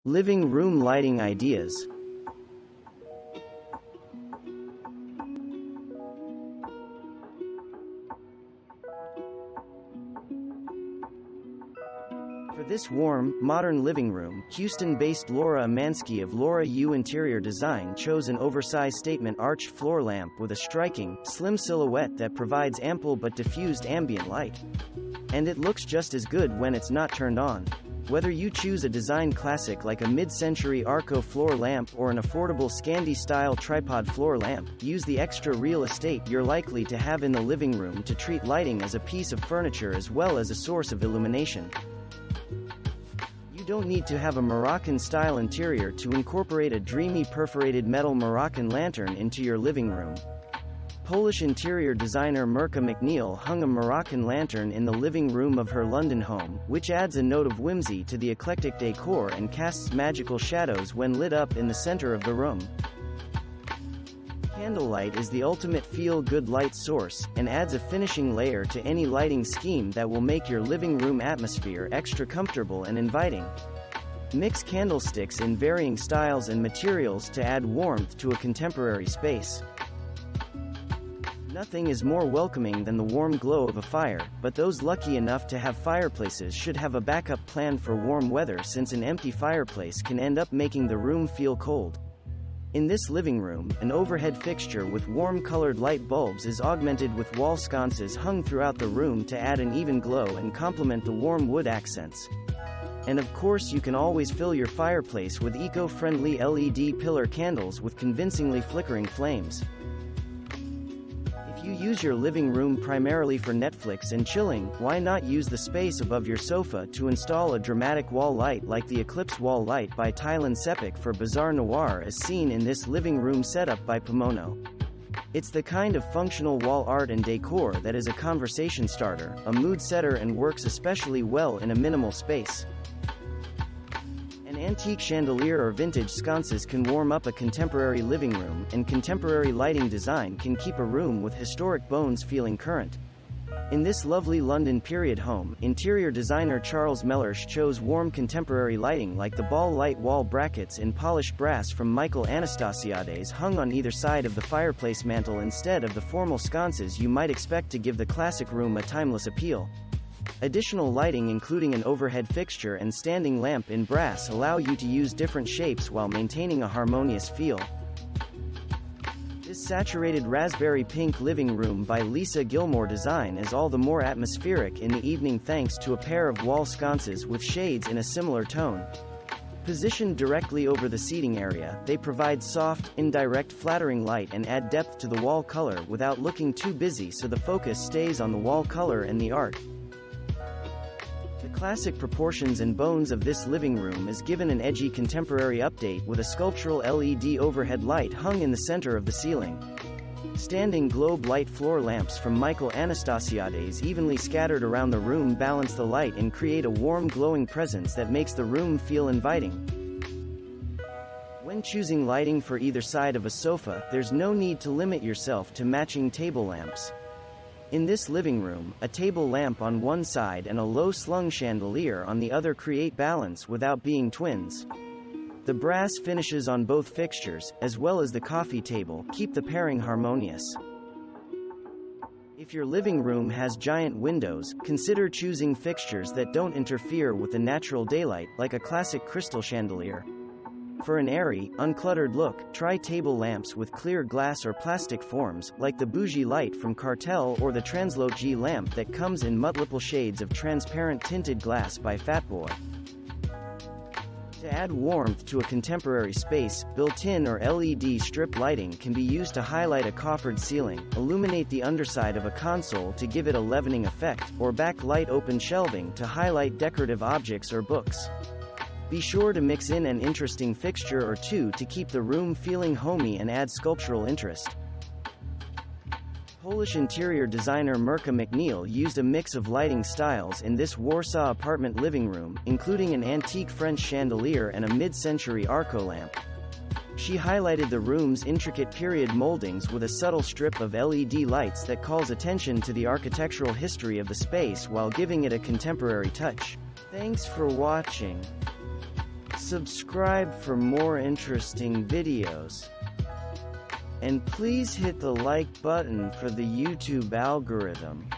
Living room lighting ideas. For this warm, modern living room, Houston-based Laura Amansky of Laura U Interior Design chose an oversized statement arched floor lamp with a striking, slim silhouette that provides ample but diffused ambient light. And it looks just as good when it's not turned on. Whether you choose a design classic like a mid-century Arco floor lamp or an affordable Scandi-style tripod floor lamp, use the extra real estate you're likely to have in the living room to treat lighting as a piece of furniture as well as a source of illumination. You don't need to have a Moroccan-style interior to incorporate a dreamy perforated metal Moroccan lantern into your living room. Polish interior designer Mirka McNeil hung a Moroccan lantern in the living room of her London home, which adds a note of whimsy to the eclectic decor and casts magical shadows when lit up in the center of the room. Candlelight is the ultimate feel-good light source, and adds a finishing layer to any lighting scheme that will make your living room atmosphere extra comfortable and inviting. Mix candlesticks in varying styles and materials to add warmth to a contemporary space. Nothing is more welcoming than the warm glow of a fire, but those lucky enough to have fireplaces should have a backup plan for warm weather, since an empty fireplace can end up making the room feel cold. In this living room, an overhead fixture with warm-colored light bulbs is augmented with wall sconces hung throughout the room to add an even glow and complement the warm wood accents. And of course, you can always fill your fireplace with eco-friendly LED pillar candles with convincingly flickering flames. If you use your living room primarily for Netflix and chilling, why not use the space above your sofa to install a dramatic wall light like the Eclipse Wall Light by Tylan Sepik for Bizarre Noir, as seen in this living room setup by Pomono. It's the kind of functional wall art and decor that is a conversation starter, a mood setter, and works especially well in a minimal space. An antique chandelier or vintage sconces can warm up a contemporary living room, and contemporary lighting design can keep a room with historic bones feeling current. In this lovely London period home, interior designer Charles Mellersh chose warm contemporary lighting like the ball light wall brackets in polished brass from Michael Anastasiades hung on either side of the fireplace mantel instead of the formal sconces you might expect to give the classic room a timeless appeal. Additional lighting, including an overhead fixture and standing lamp in brass, allow you to use different shapes while maintaining a harmonious feel. This saturated raspberry pink living room by Lisa Gilmore Design is all the more atmospheric in the evening thanks to a pair of wall sconces with shades in a similar tone. Positioned directly over the seating area, they provide soft, indirect, flattering light and add depth to the wall color without looking too busy, so the focus stays on the wall color and the art. The classic proportions and bones of this living room is given an edgy contemporary update with a sculptural LED overhead light hung in the center of the ceiling. Standing globe light floor lamps from Michael Anastasiades evenly scattered around the room balance the light and create a warm glowing presence that makes the room feel inviting. When choosing lighting for either side of a sofa, there's no need to limit yourself to matching table lamps. In this living room, a table lamp on one side and a low-slung chandelier on the other create balance without being twins. The brass finishes on both fixtures, as well as the coffee table, keep the pairing harmonious. If your living room has giant windows, consider choosing fixtures that don't interfere with the natural daylight, like a classic crystal chandelier. For an airy, uncluttered look, try table lamps with clear glass or plastic forms, like the Bougie Light from Cartel or the Translote G lamp that comes in multiple shades of transparent tinted glass by Fatboy. To add warmth to a contemporary space, built-in or LED strip lighting can be used to highlight a coffered ceiling, illuminate the underside of a console to give it a leavening effect, or backlight open shelving to highlight decorative objects or books. Be sure to mix in an interesting fixture or two to keep the room feeling homey and add sculptural interest. Polish interior designer Mirka McNeil used a mix of lighting styles in this Warsaw apartment living room, including an antique French chandelier and a mid-century Arco lamp. She highlighted the room's intricate period moldings with a subtle strip of LED lights that calls attention to the architectural history of the space while giving it a contemporary touch. Thanks for watching. Subscribe for more interesting videos. And please hit the like button for the YouTube algorithm.